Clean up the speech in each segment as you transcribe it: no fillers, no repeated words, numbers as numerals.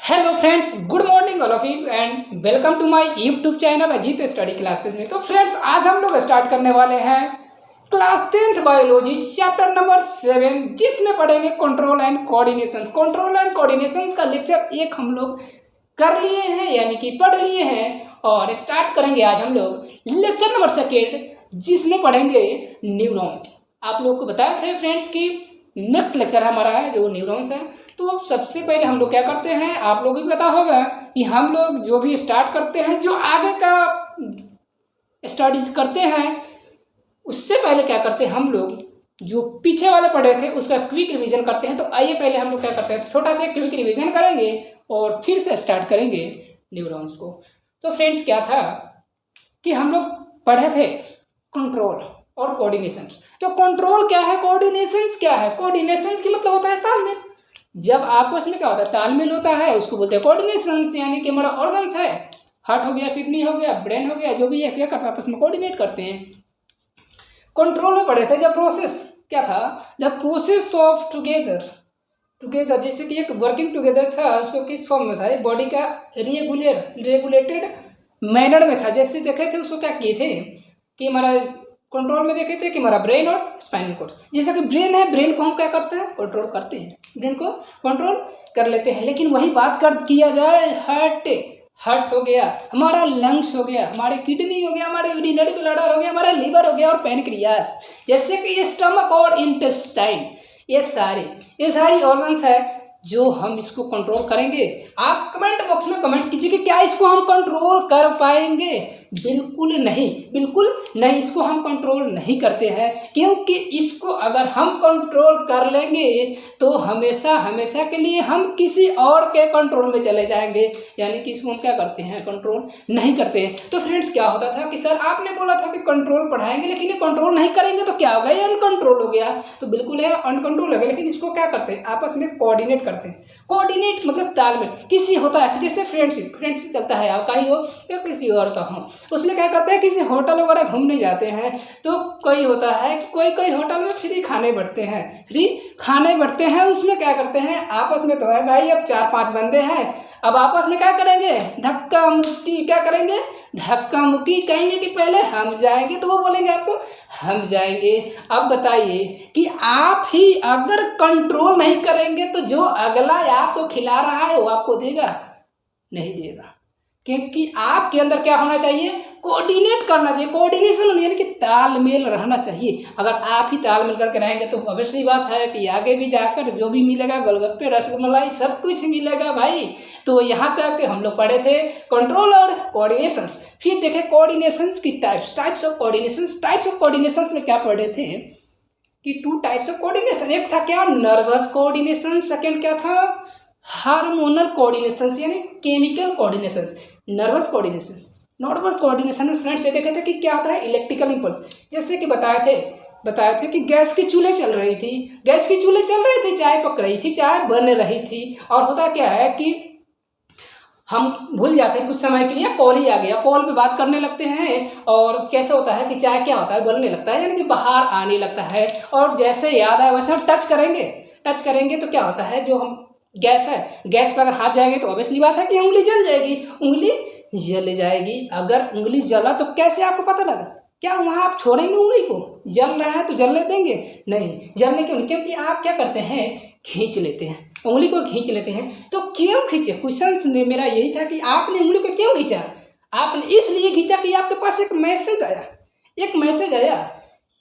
Hello friends, good morning all of you and welcome to my YouTube channel Ajit study classes में। तो friends, आज हम लोग start करने वाले हैं class 10th biology chapter number 7, जिसमें पढ़ेंगे control and coordination. Control and coordination का लेक्चर 1 हम लोग कर लिए हैं, यानी कि पढ़ लिए हैं, और स्टार्ट करेंगे आज हम लोग लेक्चर नंबर 2, जिसमें पढ़ेंगे न्यूरॉन्स। आप लोग को बताया थे फ्रेंड्स कि नेक्स्ट लेक्चर हमारा है जो न्यूरॉन्स है। तो सबसे पहले हम लोग क्या करते हैं, आप लोगों को पता होगा कि हम लोग जो भी स्टार्ट करते हैं, जो आगे का स्टडीज करते हैं, उससे पहले क्या करते हैं हम लोग जो पीछे वाले पढ़े थे उसका क्विक रिवीजन करते हैं। तो आइए पहले हम लोग क्या करते हैं, छोटा सा क्विक रिवीजन करेंगे और फिर से स्टार्ट करेंगे न्यूरॉन्स को। तो फ्रेंड्स, क्या था कि हम लोग पढ़े थे कंट्रोल और कोऑर्डिनेशन। तो कंट्रोल क्या है, कोऑर्डिनेशन क्या है? कोऑर्डिनेशन की मतलब होता है तालमेल। जब आपस में क्या होता है, तालमेल होता है, उसको बोलते हैं कोऑर्डिनेशन। यानी कि हमारा ऑर्गन्स है, हार्ट हो गया, किडनी हो गया, ब्रेन हो गया, जो भी है, क्या करते हैं, आपस में कोऑर्डिनेट करते हैं। कंट्रोल में पढ़े थे जब प्रोसेस क्या था, जब प्रोसेस ऑफ टुगेदर जैसे कि एक वर्किंग टुगेदर था, उसको किस फॉर्म में था, बॉडी का रेगुलेटेड मैनर में था। जैसे देखे थे उसको क्या किए थे कि हमारा कंट्रोल में देखे थे कि हमारा ब्रेन और स्पाइनल कॉर्ड, जैसा कि ब्रेन है, ब्रेन को हम क्या करते हैं, कंट्रोल करते हैं, ब्रेन को कंट्रोल कर लेते हैं। लेकिन वही बात कर किया जाए, हार्ट हो गया, हमारा लंग्स हो गया, हमारे किडनी हो गया, हमारे यूरिनरी ब्लैडर हो गया, हमारा लीवर हो गया और पैनक्रियास, जैसे कि ये स्टमक और इंटेस्टाइन, ये सारी ऑर्गन्स है जो हम इसको कंट्रोल करेंगे। आप कमेंट बॉक्स में कमेंट कीजिए कि क्या इसको हम कंट्रोल कर पाएंगे। बिल्कुल नहीं, इसको हम कंट्रोल नहीं करते हैं, क्योंकि इसको अगर हम कंट्रोल कर लेंगे तो हमेशा के लिए हम किसी और के कंट्रोल में चले जाएंगे। यानी कि इसको हम क्या करते हैं, कंट्रोल नहीं करते हैं। तो फ्रेंड्स, क्या होता था कि सर आपने बोला था कि कंट्रोल पढ़ाएंगे, लेकिन ये कंट्रोल नहीं करेंगे तो क्या होगा, ये अनकंट्रोल हो गया। तो बिल्कुल है, अनकंट्रोल हो गया। लेकिन इसको क्या करते हैं, आपस में कोऑर्डिनेट करते हैं। कोऑर्डिनेट मतलब तालमेल। किसी होता है जैसे फ्रेंडशिप चलता है, आपका ही हो या किसी और का हो, उसमें क्या करते हैं, किसी होटल वगैरह घूमने जाते हैं तो कोई होता है कि कोई होटल में फ्री खाने बैठते हैं। उसमें क्या करते हैं, आपस में तो है भाई, अब 4-5 बंदे हैं, अब आपस में क्या करेंगे, धक्का मुक्की कहेंगे कि पहले हम जाएंगे, तो वो बोलेंगे आपको हम जाएंगे। अब बताइए कि आप ही अगर कंट्रोल नहीं करेंगे तो जो अगला आपको खिला रहा है वो आपको देगा? नहीं देगा, क्योंकि आपके अंदर क्या होना चाहिए, कोऑर्डिनेट करना चाहिए, कोऑर्डिनेशन यानी कि तालमेल रहना चाहिए। अगर आप ही तालमेल करके रहेंगे तो ऑब्वियसली बात है कि आगे भी जाकर जो भी मिलेगा, गोलगप्पे, रसमलाई, सब कुछ मिलेगा भाई। तो यहाँ तक हम लोग पढ़े थे कंट्रोल और कोऑर्डिनेशन। फिर देखे कोऑर्डिनेशन की टाइप्स ऑफ कोऑर्डिनेशन में क्या पढ़े थे कि 2 टाइप्स ऑफ कोऑर्डिनेशन। एक था क्या, नर्वस कोऑर्डिनेशन, सेकेंड क्या था, हार्मोनल कोऑर्डिनेशन यानी केमिकल कोऑर्डिनेशन। नर्वस कोऑर्डिनेशन में फ्रेंड्स ये देखे थे कि क्या होता है, इलेक्ट्रिकल इंपल्स। जैसे कि बताए थे कि गैस की चूल्हे चल रही थी, चाय पक रही थी, चाय बन रही थी, और होता क्या है कि हम भूल जाते हैं कुछ समय के लिए, कॉल ही आ गया, कॉल पे बात करने लगते हैं, और कैसे होता है कि चाय क्या होता है, बनने लगता है, यानी कि बाहर आने लगता है। और जैसे याद आए वैसे हम टच करेंगे तो क्या होता है, जो हम गैस पर अगर हाथ जाएंगे तो ऑब्वियसली बात है कि उंगली जल जाएगी। अगर उंगली जला तो कैसे आपको पता लगा, क्या वहाँ आप छोड़ेंगे उंगली को? जल रहा है तो जलने देंगे? नहीं, जलने क्यों नहीं, क्योंकि आप क्या करते हैं, उंगली को खींच लेते हैं। तो क्यों खींचे, क्वेश्चन मेरा यही था कि आपने उंगली को क्यों खींचा? आपने इसलिए खींचा कि आपके पास एक मैसेज आया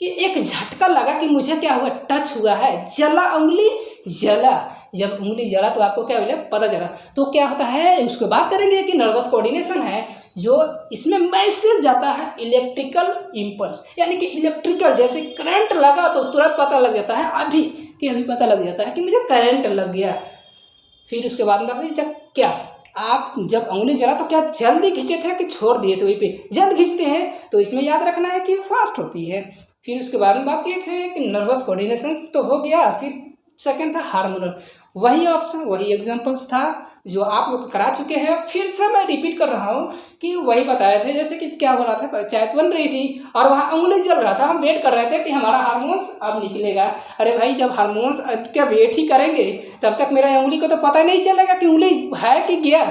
कि एक झटका लगा कि मुझे क्या हुआ, टच हुआ है, उंगली जला। जब उंगली जला तो आपको क्या मिला, पता चला। तो क्या होता है, उसके बात करेंगे कि नर्वस कोऑर्डिनेशन है, जो इसमें मैसेज जाता है इलेक्ट्रिकल इंपल्स, यानी कि इलेक्ट्रिकल, जैसे करंट लगा तो तुरंत पता लग जाता है, अभी पता लग जाता है कि मुझे करंट लग गया। फिर उसके बाद में जब आप जब उंगली जला तो क्या जल्दी खींचे थे कि छोड़ दिए थे वहीं पे? जल्द खींचते हैं, तो इसमें याद रखना है कि फास्ट होती है। फिर उसके बाद में बात किए थे कि नर्वस कोऑर्डिनेशन तो हो गया, फिर सेकंड था हार्मोनल। वही ऑप्शन, वही एग्जांपल्स था जो आप लोग करा चुके हैं। फिर से मैं रिपीट कर रहा हूँ कि वही बताए थे। जैसे कि क्या हो रहा था, चाय बन रही थी और वहाँ उंगली जल रहा था, हम वेट कर रहे थे कि हमारा हार्मोन्स अब निकलेगा। अरे भाई, जब हार्मोन्स क्या वेट ही करेंगे तब तक मेरा उंगली को तो पता नहीं चलेगा कि उंगली है कि गया।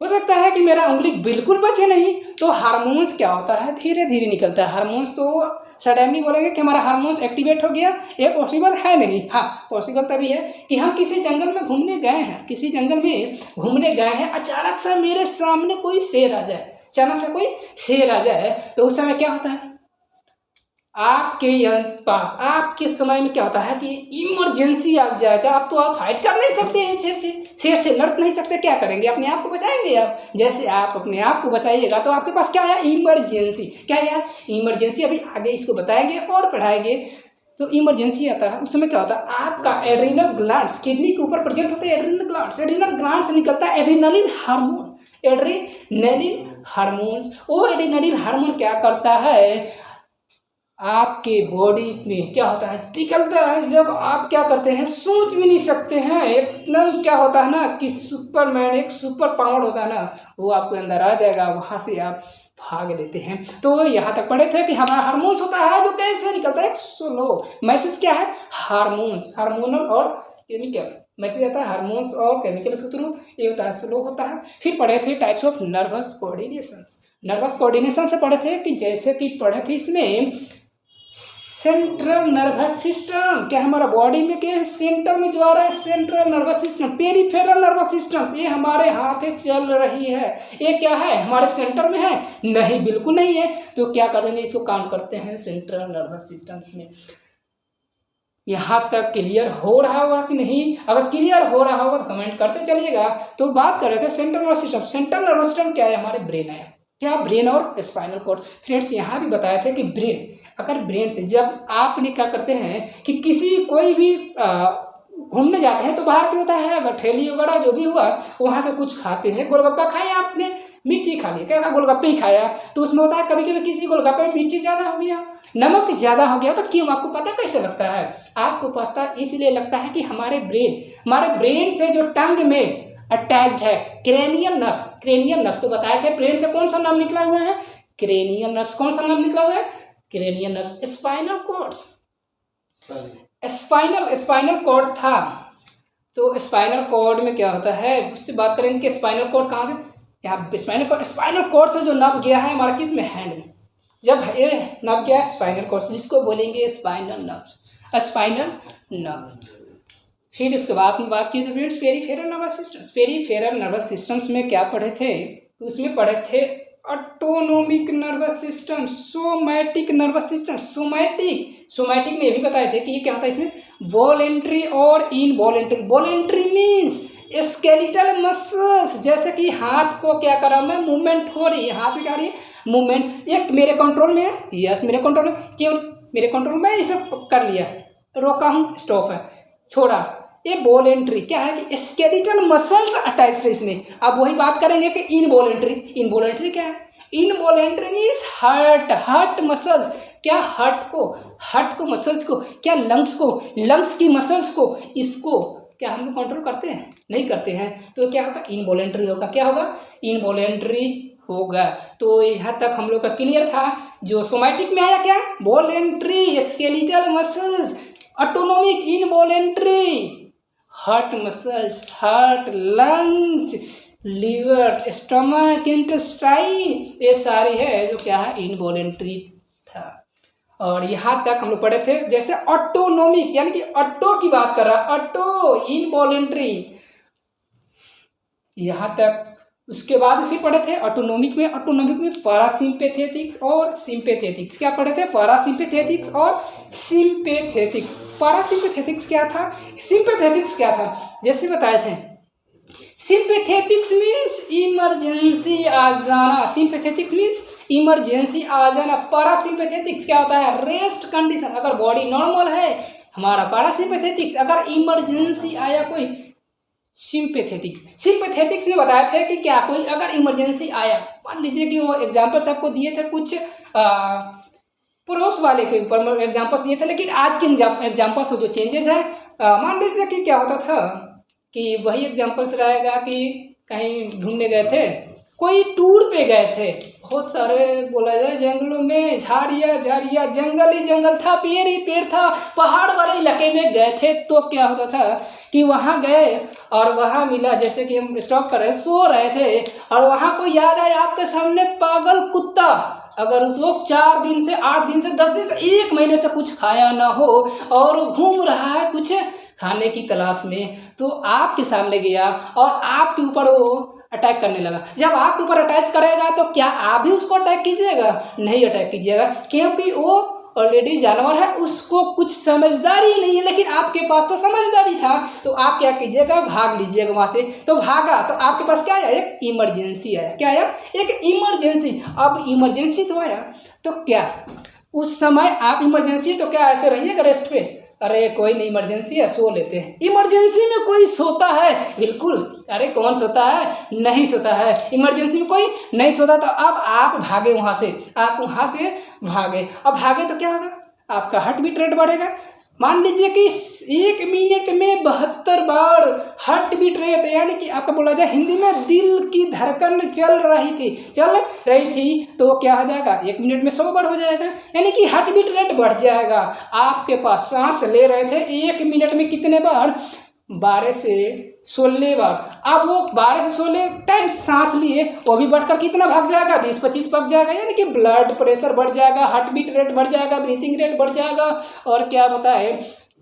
हो सकता है कि मेरा उंगली बिल्कुल बचे नहीं। तो हार्मोन्स क्या होता है, धीरे धीरे निकलता है। हार्मोन्स तो सडनली बोलेंगे कि हमारा हार्मोन्स एक्टिवेट हो गया, ये पॉसिबल है नहीं। हाँ, पॉसिबल तभी है कि हम किसी जंगल में घूमने गए हैं, किसी जंगल में घूमने गए हैं, अचानक से मेरे सामने कोई शेर आ जाए, अचानक से कोई शेर आ जाए, तो उस समय क्या होता है, आपके पास आपके समय में क्या होता है कि इमरजेंसी आ जाएगा। अब तो आप फाइट कर नहीं सकते हैं शेर से लड़ नहीं सकते। क्या करेंगे, अपने आप को बचाएंगे आप। जैसे आप अपने आप को बचाइएगा तो आपके पास क्या है, इमरजेंसी। क्या यार, इमरजेंसी अभी आगे इसको बताएंगे और पढ़ाएंगे। तो इमरजेंसी आता है, उस समय क्या होता है, आपका एड्रिनल ग्लैंड्स किडनी के ऊपर प्रेजेंट होते हैं। एड्रिनल ग्लैंड से निकलता है एड्रिनलिन हार्मोन। एड्रिनलिन हार्मोन्स, वो एड्रिनलिन हार्मोन क्या करता है, आपके बॉडी में क्या होता है, निकलता है। जब आप क्या करते हैं, सोच भी नहीं सकते हैं, एकदम क्या होता है ना कि सुपरमैन, एक सुपर पावर होता है ना, वो आपके अंदर आ जाएगा, वहाँ से आप भाग लेते हैं। तो यहाँ तक पढ़े थे कि हमारा हार्मोन्स होता है जो कैसे निकलता है, एक स्लो मैसेज। क्या है, हार्मोन्स, हार्मोनल और केमिकल मैसेज आता है, हार्मोन्स और केमिकल के थ्रू ये होता है, स्लो होता है। फिर पढ़े थे types of nervous coordination. Nervous coordination से पढ़े थे कि जैसे कि पढ़े थे इसमें सेंट्रल नर्वस सिस्टम, क्या हमारा बॉडी में क्या है, सेंटर में जो आ रहा है central nervous system, peripheral nervous system, ये हमारे हाथ चल रही है, ये क्या है, हमारे सेंटर में है नहीं, बिल्कुल नहीं है। तो क्या करेंगे, इसको काउंट करते हैं सेंट्रल नर्वस सिस्टम्स में। यहाँ तक क्लियर हो रहा होगा कि नहीं? अगर क्लियर हो रहा होगा तो कमेंट करते चलिएगा। तो बात कर रहे थे central nervous system. Central nervous system क्या है, हमारे ब्रेन है। क्या, ब्रेन और स्पाइनल कॉर्ड। फ्रेंड्स यहाँ भी बताया था कि ब्रेन, अगर ब्रेन से जब आपने क्या करते हैं कि किसी कोई भी घूमने जाते हैं तो बाहर क्या होता है, अगर ठेली वगैरह जो भी हुआ वहाँ के कुछ खाते हैं, गोलगप्पा खाया आपने, मिर्ची खा ली, क्या गोलगप्पे ही खाया, तो उसमें होता है कभी कभी किसी गोलगप्पे में मिर्ची ज़्यादा हो गया, नमक ज़्यादा हो गया, तो क्यों, आपको पता कैसे लगता है? आपको पता इसलिए लगता है कि हमारे ब्रेन से जो टंग में अटैच्ड है क्रेनियल नर्व। क्रेनियल नर्व तो बताए थे, ब्रेन से कौन सा नाम निकला हुआ है, क्रेनियल नर्व। कौन सा नाम निकला हुआ है, cranial nerve. Spinal cord, spinal cord था। तो स्पाइनल कॉर्ड में क्या होता है, उससे बात करेंगे कि स्पाइनल कॉर्ड कहाँ पे, यहाँ स्पाइनल कॉर्ड से जो नर्व गया है हमारा किस में, हैंड में। जब ये नर्व गया स्पाइनल कॉर्ड, जिसको बोलेंगे स्पाइनल नर्व, स्पाइनल नर्व। फिर उसके बाद में बात की थी friends peripheral nervous systems. Peripheral nervous systems में क्या पढ़े थे, उसमें पढ़े थे autonomic nervous system, somatic nervous system. Somatic में ये भी बताए थे कि ये क्या होता है, इसमें वॉलेंट्री और involuntary. Voluntary means skeletal muscles, जैसे कि हाथ को क्या करा मैं, मूवमेंट हो रही है, हाथ में क्या रही है, मूवमेंट। एक मेरे कंट्रोल में है, यस मेरे कंट्रोल में, क्यों मेरे कंट्रोल में, इसे कर लिया, रोका हूँ, स्टॉप है, छोड़ा। ये वॉलेंट्री क्या है कि स्केलेटल मसल्स अटैच है इसमें। अब वही बात करेंगे कि इनवॉलेंट्री क्या है, इनवॉलेंट्री मीन्स हार्ट मसल्स। क्या, हार्ट को मसल्स को, क्या लंग्स की मसल्स को, इसको क्या हम लोग कंट्रोल करते हैं, नहीं करते हैं। तो क्या होगा, इनवॉलेंट्री होगा। क्या होगा, इनवॉलेंट्री होगा। तो यहाँ तक हम लोग का क्लियर था। जो सोमैटिक में आया क्या, voluntary, skeletal muscles, autonomic, involuntary, heart muscles, heart, lungs, liver, stomach, intestine, ये सारी है जो क्या है, इनवॉलेंट्री था। और यहाँ तक हम लोग पढ़े थे जैसे ऑटोनोमिक, यानी कि ऑटो की बात कर रहा है, ऑटो, इनवॉलेंट्री, यहाँ तक। उसके बाद फिर पढ़े थे ऑटोनोमिक में पैरासिम्पैथेटिक्स और सिम्पैथेटिक्स। क्या पढ़े थे, पैरासिम्पैथेटिक्स और सिम्पैथेटिक्स। पैरासिम्पैथेटिक्स क्या था, सिम्पैथेटिक्स क्या था, जैसे बताए थे। सिम्पैथेटिक्स मीन्स इमरजेंसी आ जाना, सिम्पैथेटिक्स मीन्स इमरजेंसी आ जाना। पैरासिम्पैथेटिक्स क्या होता है, रेस्ट कंडीशन, अगर बॉडी नॉर्मल है हमारा पैरासिम्पैथेटिक्स, अगर इमरजेंसी आया कोई सिंपैथेटिक्स में बताया थे कि क्या कोई अगर इमरजेंसी आया, मान लीजिए कि वो एग्जाम्पल्स आपको दिए थे कुछ पड़ोस वाले के ऊपर एग्जाम्पल्स दिए थे, लेकिन आज के एग्जाम्पल्स जो चेंजेस हैं मान लीजिए कि क्या होता था कि वही एग्जाम्पल्स रहेगा कि कहीं घूमने गए थे, कोई टूर पे गए थे, बहुत सारे बोला जाए जंगलों में झाड़ियाँ झाड़ियाँ, जंगल ही जंगल था, पेड़ ही पेड़ था, पहाड़ वाले इलाके में गए थे। तो क्या होता था कि वहाँ गए और वहाँ मिला, जैसे कि हम स्टॉप कर रहे सो रहे थे और वहाँ को याद आया आपके सामने पागल कुत्ता, अगर उस वक्त 4 दिन से 8 दिन से 10 दिन से 1 महीने से कुछ खाया ना हो और घूम रहा है कुछ खाने की तलाश में, तो आपके सामने गया और आपके ऊपर वो अटैक करने लगा। जब आपके ऊपर अटैच करेगा तो क्या आप भी उसको अटैक कीजिएगा? नहीं अटैक कीजिएगा, क्योंकि वो ऑलरेडी जानवर है, उसको कुछ समझदारी नहीं है, लेकिन आपके पास तो समझदारी था। तो आप क्या कीजिएगा? भाग लीजिएगा वहाँ से। तो भागा तो आपके पास क्या आया? एक इमरजेंसी आया। क्या आया? एक इमरजेंसी। अब इमरजेंसी तो आया, तो क्या उस समय आप इमरजेंसी तो क्या ऐसे रहिएगा रेस्ट पे? अरे कोई नहीं, इमरजेंसी है, सो लेते हैं। इमरजेंसी में कोई सोता है? बिल्कुल, अरे कौन सोता है? नहीं सोता है, इमरजेंसी में कोई नहीं सोता। तो अब आप भागे वहाँ से, आप वहाँ से भागे। अब भागे तो क्या होगा? आपका हार्ट बीट रेट बढ़ेगा। मान लीजिए कि 1 मिनट में 72 बार हार्ट बीट रेट, यानी कि आपका बोला जाए हिंदी में दिल की धड़कन चल रही थी, तो क्या हो जाएगा? 1 मिनट में 100 बार हो जाएगा, यानी कि हार्ट बीट रेट बढ़ जाएगा। आपके पास सांस ले रहे थे 1 मिनट में कितने बार? 12 से 16 बार। अब वो 12 से 16 टाइम सांस लिए, वो भी बढ़कर कितना भाग जाएगा? 20-25 भाग जाएगा, यानी कि ब्लड प्रेशर बढ़ जाएगा, हार्ट बीट रेट बढ़ जाएगा, ब्रीथिंग रेट बढ़ जाएगा। और क्या बताए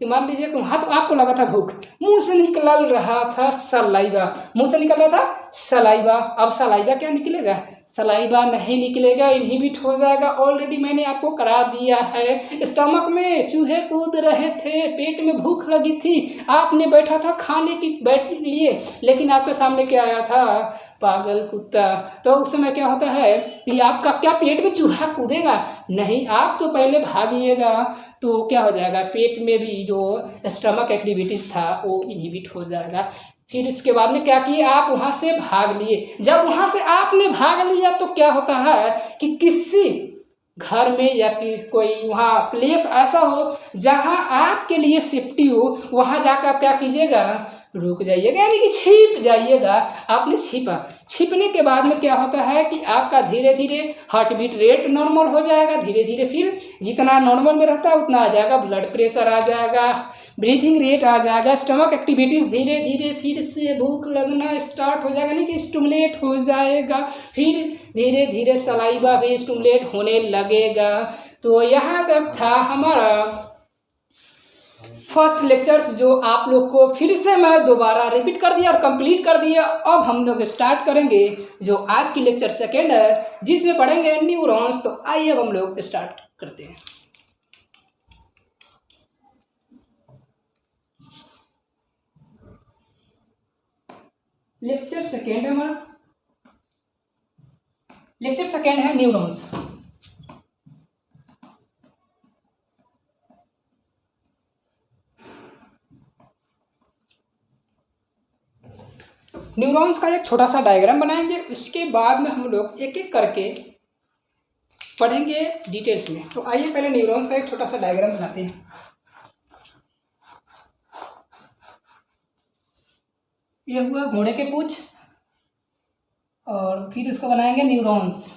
कि मान लीजिए कि वहाँ तो आपको लगा था भूख, मुंह से निकल रहा था सलाइवा, मुंह से निकल रहा था सलाइवा। अब सलाइवा क्या निकलेगा? सलाइवा नहीं निकलेगा, इनहिबिट हो जाएगा। ऑलरेडी मैंने आपको करा दिया है। स्टमक में चूहे कूद रहे थे, पेट में भूख लगी थी, आपने बैठा था खाने की बैठ लिए, लेकिन आपके सामने क्या आया था? पागल कुत्ता। तो उस समय क्या होता है कि आपका क्या पेट में चूहा कूदेगा? नहीं, आप तो पहले भागिएगा, तो क्या हो जाएगा? पेट में भी जो स्टमक एक्टिविटीज़ था वो इनहिबिट हो जाएगा। फिर इसके बाद में क्या किए? आप वहाँ से भाग लिए। जब वहाँ से आपने भाग लिया तो क्या होता है कि किसी घर में या कि कोई वहाँ प्लेस ऐसा हो जहाँ आपके लिए सेफ्टी हो, वहाँ जाकर आप क्या कीजिएगा? रुक जाइएगा, यानी कि छिप जाइएगा। आपने छिपा, छिपने के बाद में क्या होता है कि आपका धीरे धीरे हार्ट बीट रेट नॉर्मल हो जाएगा, धीरे धीरे फिर जितना नॉर्मल में रहता है उतना आ जाएगा, ब्लड प्रेशर आ जाएगा, ब्रीथिंग रेट आ जाएगा, स्टमक एक्टिविटीज़ धीरे धीरे फिर से भूख लगना स्टार्ट हो जाएगा, यानी कि स्टिमुलेट हो जाएगा, फिर धीरे धीरे सलाइवा भी स्टिमुलेट होने लगेगा। तो यहाँ तक था हमारा फर्स्ट लेक्चर्स, जो आप लोग को फिर से मैं दोबारा रिपीट कर दिया और कंप्लीट कर दिया। अब हम लोग स्टार्ट करेंगे जो आज की लेक्चर सेकेंड है, जिसमें पढ़ेंगे न्यूरॉन्स। तो आइए अब हम लोग स्टार्ट करते हैं। लेक्चर सेकेंड है हमारा, लेक्चर सेकेंड है न्यूरॉन्स। न्यूरॉन्स का एक छोटा सा डायग्राम बनाएंगे, उसके बाद में हम लोग एक एक करके पढ़ेंगे डिटेल्स में। तो आइए पहले न्यूरॉन्स का एक छोटा सा डायग्राम बनाते हैं। ये हुआ घोड़े के पूंछ, और फिर उसको बनाएंगे न्यूरॉन्स।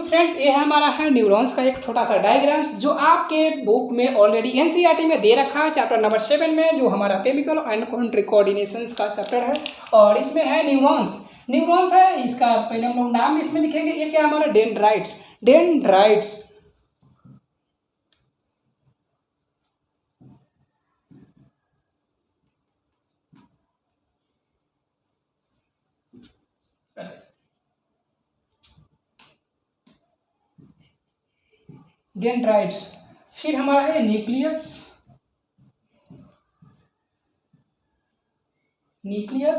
फ्रेंड्स ये हमारा है न्यूरॉन्स का एक छोटा सा डायग्राम जो आपके बुक में ऑलरेडी एनसीईआरटी में दे रखा है चैप्टर नंबर 7 में, जो हमारा केमिकल एंड कोऑर्डिनेशंस का चैप्टर है। और इसमें है न्यूरॉन्स। न्यूरॉन्स है इसका पहले हम लोग नाम इसमें लिखेंगे। ये क्या हमारा डेंड्राइट्स। Dendrites dendrites. फिर हमारा है न्यूक्लियस। न्यूक्लियस,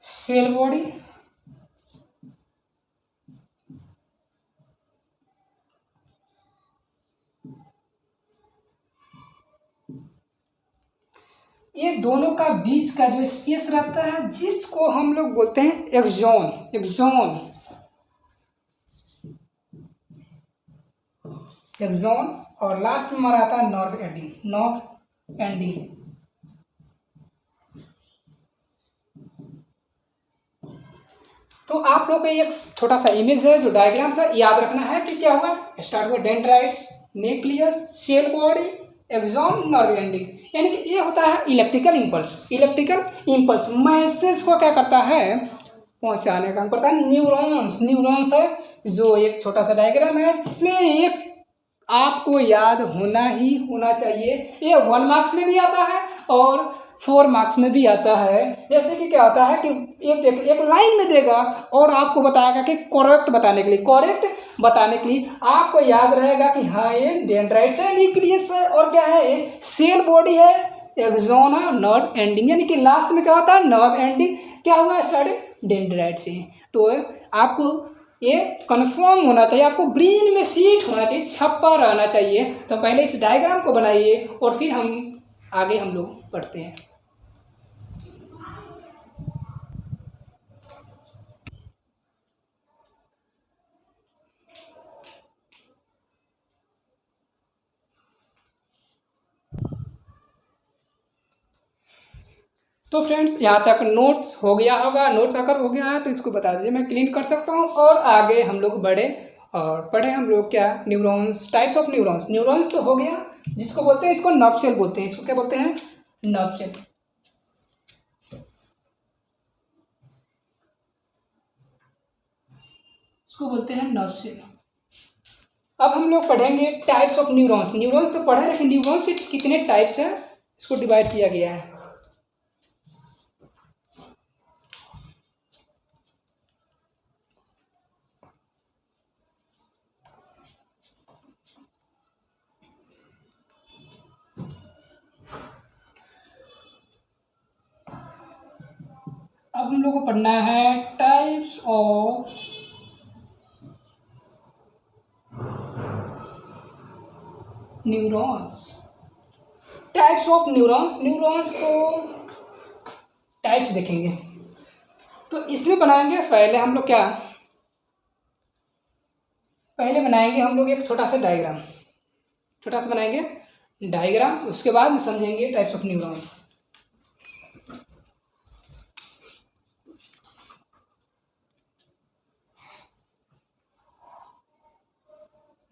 सेल बॉडी, ये दोनों का बीच का जो स्पेस रहता है जिसको हम लोग बोलते हैं एक्सोन। Axon, axon. और लास्ट में हमारा आता है नर्व एंडिंग। नर्व एंडिंग तो आप लोग का एक छोटा सा इमेज है जो डायग्राम से याद रखना है कि क्या हुआ। स्टार्ट हुआ dendrites, nucleus, cell body, axon, nerve ending. यानी कि ये होता है electrical impulse. Electrical impulse message को क्या करता है, पहुंचाने का काम करता है न्यूरॉन्स। न्यूरॉन्स है जो एक छोटा सा डायग्राम है जिसमें एक आपको याद होना ही होना चाहिए। ये 1 मार्क्स में भी आता है और 4 मार्क्स में भी आता है। जैसे कि क्या होता है कि एक लाइन में देगा और आपको बताएगा कि करेक्ट बताने के लिए, करेक्ट बताने के लिए आपको याद रहेगा कि हाँ ये डेंड्राइट्स है, न्यूक्लियस है और क्या है ये सेल बॉडी है, एक्सोन है, नर्व एंडिंग। यानी कि लास्ट में क्या होता है नर्व एंडिंग। क्या हुआ स्टार्ट डेंड्राइट्स से। तो आपको ये कन्फर्म होना चाहिए, आपको ब्रेन में सीट होना चाहिए, छपा रहना चाहिए। तो पहले इस डायग्राम को बनाइए और फिर आगे हम लोग पढ़ते हैं। तो फ्रेंड्स यहाँ तक नोट्स हो गया होगा। नोट्स अगर हो गया है तो इसको बता दीजिए, मैं क्लीन कर सकता हूँ। और आगे हम लोग बढ़े और पढ़े हम लोग क्या neurons, types of neurons. Neurons तो हो गया, जिसको बोलते हैं इसको नर्व सेल बोलते हैं। इसको क्या बोलते हैं, नर्व सेल। इसको बोलते हैं नर्व सेल। अब हम लोग पढ़ेंगे टाइप्स ऑफ न्यूरॉन्स। न्यूरॉन्स तो पढ़े, लेकिन न्यूरॉन्स के कितने टाइप्स हैं इसको डिवाइड किया गया है। अब हम लोग को पढ़ना है types of neurons. Types of neurons. Neurons को टाइप्स देखेंगे तो इसमें बनाएंगे पहले हम लोग क्या, पहले बनाएंगे हम लोग एक छोटा सा डायग्राम। छोटा सा बनाएंगे डायग्राम, उसके बाद समझेंगे टाइप्स ऑफ न्यूरॉन्स।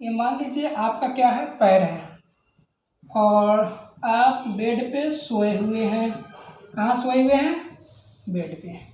ये मान लीजिए आपका क्या है, पैर है और आप बेड पे सोए हुए हैं। कहाँ सोए हुए हैं, बेड पे।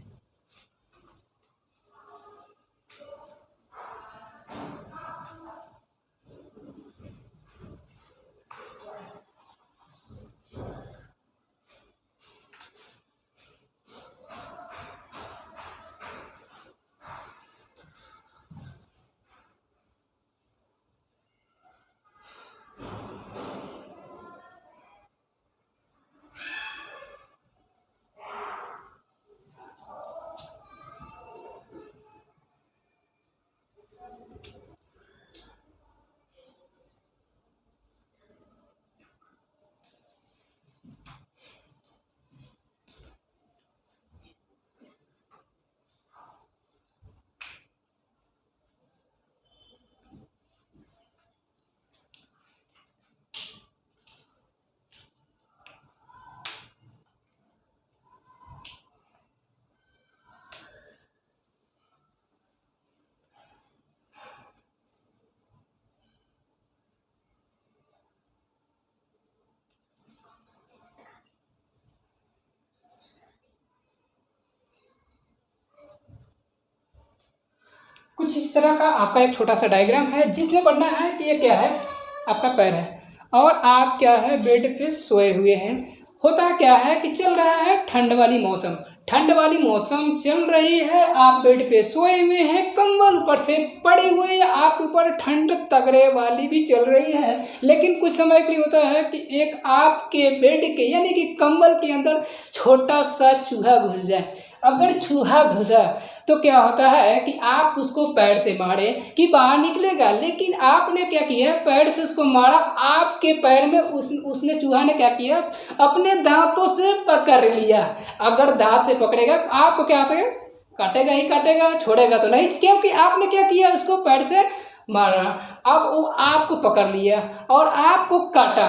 कुछ इस तरह का आपका एक छोटा सा डायग्राम है जिसमें बनना है कि ये क्या है, आपका पैर है और आप क्या है बेड पे सोए हुए हैं। होता क्या है कि चल रहा है ठंड वाली मौसम, ठंड वाली मौसम चल रही है, आप बेड पे सोए हुए हैं, कंबल ऊपर से पड़े हुए हैं, आपके ऊपर ठंड तगड़े वाली भी चल रही है। लेकिन कुछ समय के लिए होता है कि एक आपके बेड के यानी कि कंबल के अंदर छोटा सा चूहा घुस जाए। अगर चूहा घुसा तो क्या होता है कि आप उसको पैर से मारे कि बाहर निकलेगा, लेकिन आपने क्या किया, पैर से उसको मारा, आपके पैर में उसने चूहा ने क्या किया, अपने दांतों से पकड़ लिया। अगर दांत से पकड़ेगा आपको क्या होता है, काटेगा ही काटेगा, छोड़ेगा तो नहीं, क्योंकि आपने क्या किया, उसको पैर से मारा। अब वो आपको पकड़ लिया और आपको काटा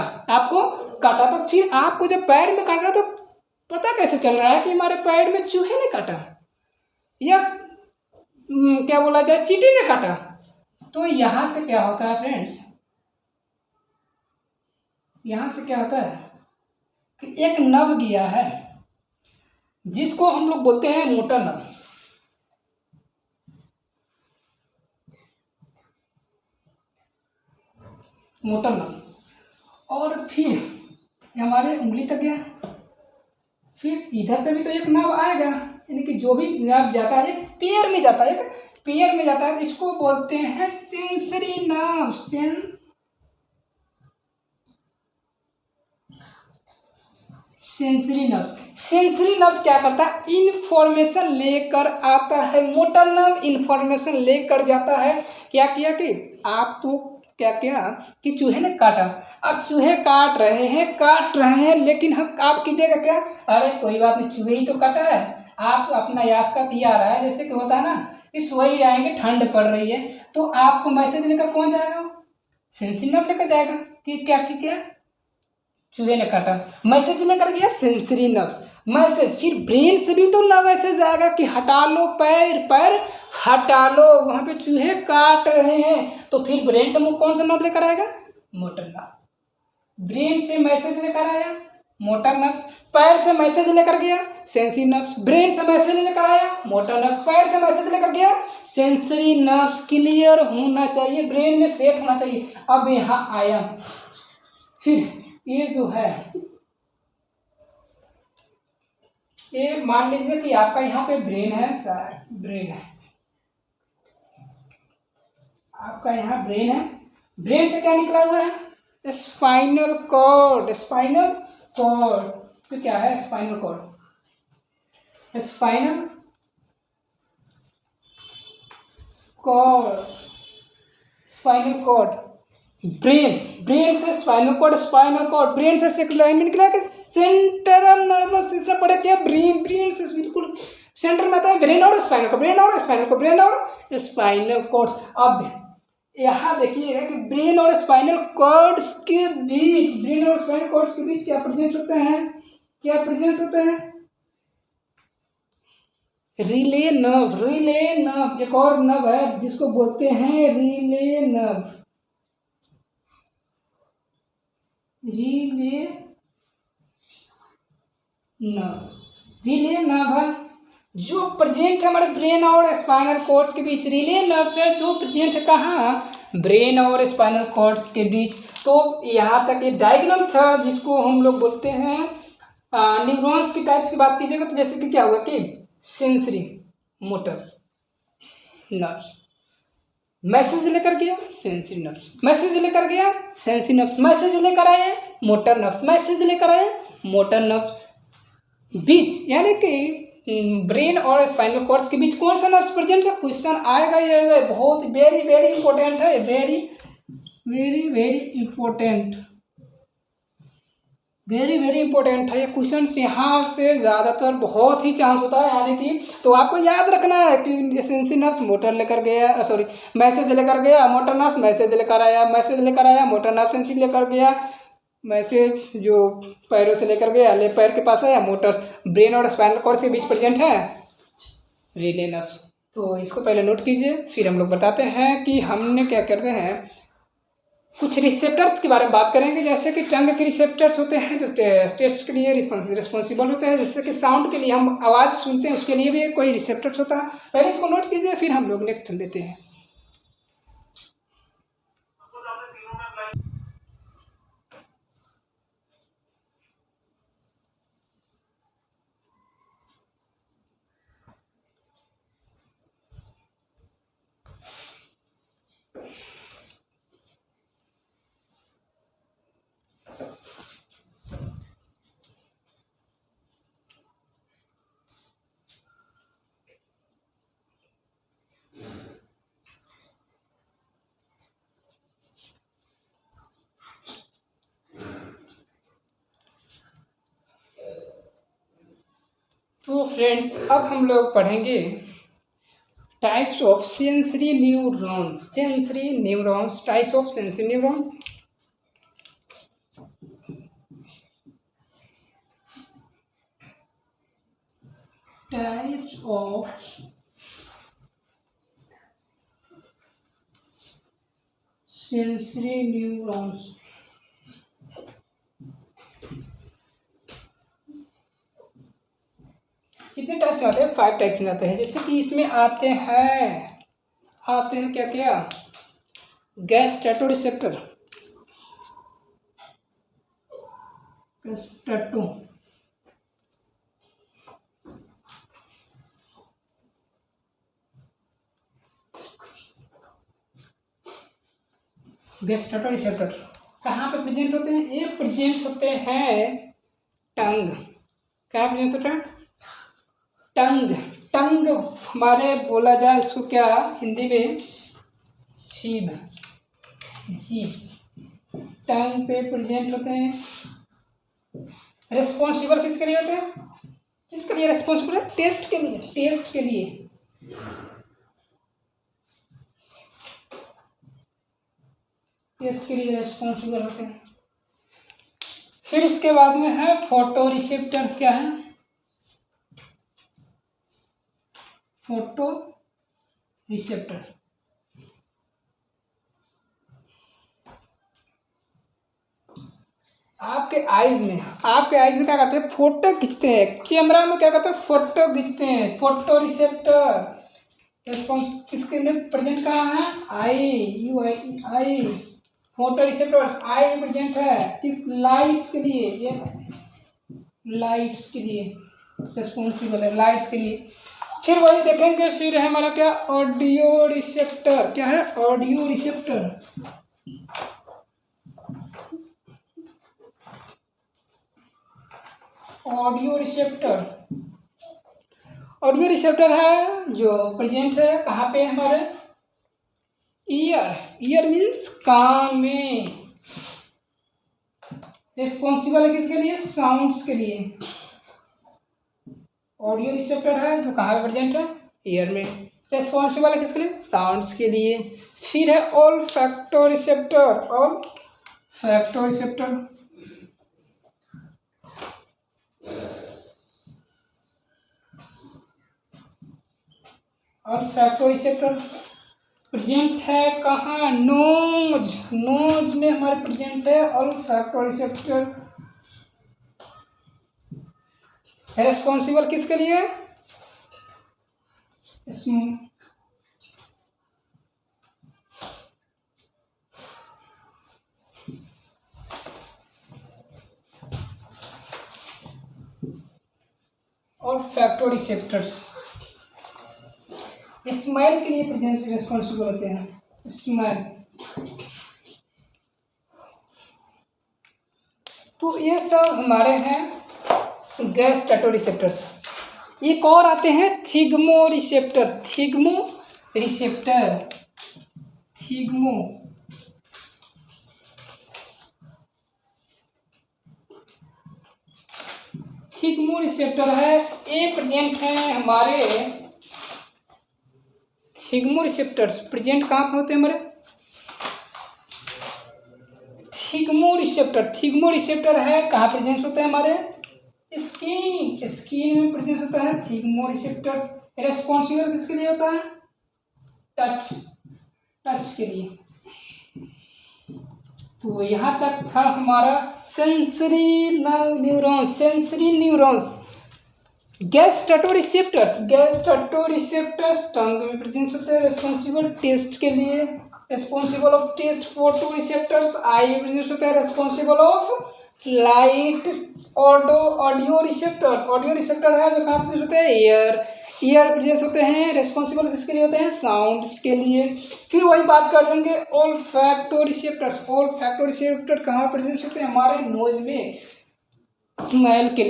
तो फिर आपको जब पैर में काटा तो पता कैसे चल रहा है कि हमारे पैर में चूहे ने काटा या क्या बोला जाए चींटी ने काटा। तो यहाँ से क्या होता है फ्रेंड्स, यहाँ से क्या होता है कि एक नव गया है जिसको हम लोग बोलते हैं मोटा नव। मोटा नव, और फिर हमारे उंगली तक गया, फिर इधर से भी तो एक नव आएगा, यानी कि जो भी नव जाता है पैर में जाता है, पैर में जाता है, तो इसको बोलते हैं सेंसरी नर्व। सेंसरी नर्व क्या करता है, इंफॉर्मेशन लेकर आता है। मोटर नर्व इंफॉर्मेशन लेकर जाता है। क्या किया कि आपको क्या किया कि चूहे ने काटा, अब चूहे काट रहे हैं, लेकिन हम आप कीजिएगा क्या, अरे कोई बात नहीं, चूहे ही तो काटा है, आप अपना यास का दिया रहा है। जैसे कि होता है ना कि सोई जाएंगे, ठंड पड़ रही है, तो आपको मैसेज लेकर कौन जाएगा, सेंसरी नर्व लेकर जाएगा कि क्या चूहे ने काटा, मैसेज लेकर गया सेंसरी नर्व। मैसेज फिर ब्रेन से भी तो ना मैसेज आएगा कि हटा लो पैर हटा लो, वहाँ पे चूहे काट रहे हैं, तो फिर ब्रेन से कौन सा नर्व लेकर आएगा, मोटर नर्व। ब्रेन से मैसेज लेकर आया मोटर नर्व, पैर से मैसेज लेकर गया सेंसरी नर्व, ब्रेन से मैसेज लेकर आया मोटर नर्व, पैर से मैसेज लेकर गया सेंसरी नर्व। क्लियर होना चाहिए, ब्रेन में सेट होना चाहिए। अब यहाँ आया, फिर ये जो है, ये मान लीजिए कि आपका यहाँ पे ब्रेन है, ब्रेन है आपका, यहाँ ब्रेन है, ब्रेन से क्या निकला हुआ है, स्पाइनल कॉर्ड। तो क्या है spinal cord, spinal cord, brain से स्पाइनल कॉर्ड, ब्रेन से एक लाइन में निकला कि सेंट्रल नर्वस सिस्टम पड़े क्या, ब्रेन से बिल्कुल सेंटर में आता है, ब्रेन और स्पाइनल कॉर्ड। अब यहाँ देखिएगा कि ब्रेन और स्पाइनल कॉर्ड्स के बीच, क्या प्रेजेंट होते हैं, रिले नर्व। एक और नर्व है जिसको बोलते हैं रिले नर्व। रिले नर्व है जो प्रेजेंट है हमारे ब्रेन और स्पाइनल कॉर्ड्स के बीच। रिले नर्व है जो प्रेजेंट है कहाँ, ब्रेन और स्पाइनल कॉर्ड्स के बीच। तो यहाँ तक ये डायग्राम था जिसको हम लोग बोलते हैं न्यूरॉन्स की टाइप्स की बात कीजिएगा तो जैसे कि क्या होगा कि सेंसरी मोटर नर्व, मैसेज लेकर गया सेंसरी नर्व, मैसेज लेकर गया सेंसरी नर्व, मैसेज लेकर आए मोटर नर्व, मैसेज लेकर आए मोटर नर्व। बीच यानी कि ब्रेन और स्पाइनल कॉर्ड्स के बीच कौन सा नर्व प्रेजेंट है, क्वेश्चन आएगा ही आएगा, बहुत वेरी वेरी इंपॉर्टेंट है, वेरी इंपॉर्टेंट है ये क्वेश्चन। यहाँ से ज़्यादातर बहुत ही चांस होता है, यानी कि तो आपको याद रखना है कि सेंसरी नर्व मोटर लेकर गया, सॉरी मैसेज लेकर गया, मोटर नर्व मैसेज लेकर आया, मोटर नर्व सेंसरी लेकर गया, मैसेज जो पैरों से लेकर गया, ले पैर के पास आया, मोटर ब्रेन और स्पाइनल कॉर्ड के बीच प्रेजेंट है रिले नर्व। तो इसको पहले नोट कीजिए, फिर हम लोग बताते हैं कि हमने क्या करते हैं, कुछ रिसेप्टर्स के बारे में बात करेंगे। जैसे कि टंग के रिसेप्टर्स होते हैं जो टेस्ट के लिए रिस्पॉन्सिबल होते हैं, जैसे कि साउंड के लिए हम आवाज़ सुनते हैं उसके लिए भी कोई रिसेप्टर्स होता है। पहले इसको नोट कीजिए, फिर हम लोग नेक्स्ट लेते हैं। तो फ्रेंड्स अब हम लोग पढ़ेंगे types of sensory neurons types of sensory neurons. Types of sensory neurons. कितने टाइप्स में आते हैं? 5 टाइप्स में आते हैं। जैसे कि इसमें आते हैं क्या क्या? गैस्ट्रेटोरिसेप्टर, गैस्ट्रेटोरिसेप्टर कहाँ पे प्रेजेंट होते हैं? ये प्रेजेंट होते हैं टंग। क्या प्रेजेंट होता है? टंग हमारे बोला जाए इसको क्या हिंदी में? जीभ टंग पे प्रेजेंट होते हैं। रेस्पॉन्सिबल किसके लिए होते हैं? किसके लिए रेस्पॉन्सिबल है? टेस्ट के लिए। टेस्ट के लिए रेस्पॉन्सिबल होते हैं। फिर उसके बाद में है फोटो रिसेप्टर। क्या है? फोटो रिसेप्टर आपके आईज में क्या करते हैं? फोटो खींचते हैं। कैमरा में क्या करते हैं? फोटो खींचते हैं। फोटो रिसेप्टर रेस्पॉन्स किसके लिए प्रेजेंट कहाँ है? आई। फोटो रिसेप्टर्स आई में प्रेजेंट है। किस? लाइट्स के लिए। ये लाइट्स के लिए रेस्पॉन्सिबल है, लाइट्स के लिए। फिर वही देखेंगे। फिर है हमारा क्या? Audio receptor. क्या है? Audio receptor. ऑडियो रिसेप्टर है जो प्रेजेंट है कहाँ पे? हमारे ईयर मीन्स कान में। रिस्पॉन्सिबल है किसके लिए? साउंड्स के लिए। ऑडियो रिसेप्टर है जो कहाँ पे प्रेजेंट है? ईयर में। रिस्पॉन्सिबल है किसके लिए? साउंड्स के लिए। फिर है ऑल्फैक्टो रिसेप्टर। ऑल्फैक्टो रिसेप्टर प्रेजेंट है कहाँ? नोज में हमारे प्रेजेंट है ऑल्फैक्टो रिसेप्टर। रेस्पॉन्सिबल किसके लिए? ऑल्फैक्टो रिसेप्टर्स स्मेल के लिए प्रेजेंट रिस्पॉन्सिबल होते हैं। स्मेल। तो ये सब हमारे हैं गैस्ट्रेटोरिसेप्टर्स। एक और आते हैं थिग्मो रिसेप्टर। थिग्मो रिसेप्टर है। ये प्रेजेंट है हमारे थिग्मो रिसेप्टर्स प्रेजेंट कहाँ पे होते हैं हमारे? थिग्मो रिसेप्टर है कहाँ प्रेजेंट होता है? हमारे स्किन में प्रेजेंट होता है थिग्मो रिसेप्टर्स। रेस्पॉन्सिबल किसके लिए होता है? टच के लिए। तो यहाँ तक था हमारा सेंसरी न्यूरॉन्स। गैस्ट्रेटोरिसेप्टर्स टंग में प्रेजेंट होते हैं। रेस्पॉन्सिबल टेस्ट के लिए। Responsible of taste. Photo receptors eye में प्रेजेंट होता है। Responsible of light. Audio receptor है जो कहाँ प्रेजेंट होते हैं? ईयर प्रेजेंट होते हैं। रेस्पॉन्सिबल किसके लिए होते हैं? साउंड्स के लिए। फिर वही बात कर देंगे ऑल्फैक्टो रिसेप्टर कहाँ प्रेजेंट होते हैं? हमारे नोज में। स्मेल के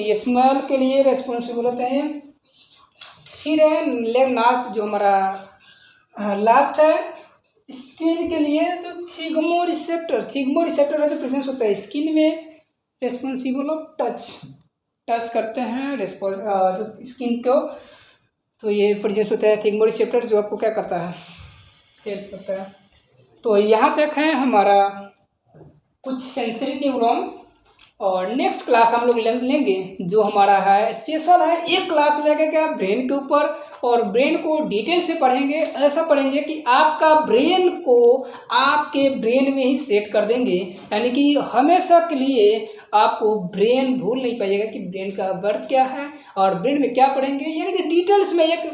लिए रेस्पॉन्सिबल होते हैं। फिर है लास्ट जो हमारा लास्ट है स्किन के लिए जो थिग्मो रिसेप्टर है जो प्रेजेंस होता है स्किन में। Responsible of touch. टच करते हैं जो स्किन को, तो ये प्रोड्यूस होता है थिंगमो रिसेप्टर जो आपको क्या करता है, हेल्प करता है। तो यहाँ तक है हमारा कुछ सेंसरी न्यूरॉन्स। और नेक्स्ट क्लास हम लोग लेंगे जो हमारा है स्पेशल है, एक क्लास लगेगा ब्रेन के ऊपर, और ब्रेन को डिटेल से पढ़ेंगे। ऐसा पढ़ेंगे कि आपका ब्रेन को आपके ब्रेन में ही सेट कर देंगे, यानी कि हमेशा के लिए आपको ब्रेन भूल नहीं पाइएगा कि ब्रेन का वर्क क्या है और ब्रेन में क्या पढ़ेंगे, यानी कि डिटेल्स में एक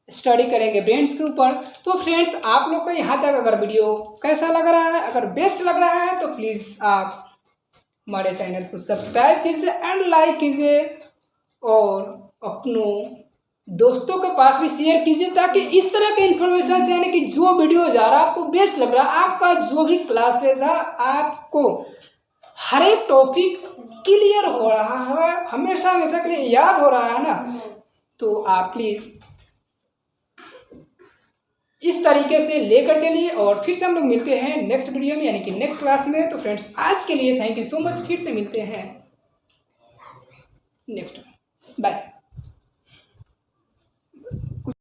स्टडी करेंगे ब्रेन्स के ऊपर। तो फ्रेंड्स आप लोग को यहाँ तक अगर वीडियो कैसा लग रहा है, अगर बेस्ट लग रहा है तो प्लीज़ आप हमारे चैनल को सब्सक्राइब कीजिए एंड लाइक कीजिए, और अपनों दोस्तों के पास भी शेयर कीजिए, ताकि इस तरह के इन्फॉर्मेशन से, यानी कि जो वीडियो जा रहा है आपको बेस्ट लग रहा है, आपका जो भी क्लासेस है आपको हर एक टॉपिक क्लियर हो रहा है, हमेशा के लिए याद हो रहा है ना, तो आप प्लीज़ इस तरीके से लेकर चलिए। और फिर से हम लोग मिलते हैं नेक्स्ट वीडियो में, यानी कि नेक्स्ट क्लास में। तो फ्रेंड्स आज के लिए थैंक यू सो मच, फिर से मिलते हैं नेक्स्ट, बाय।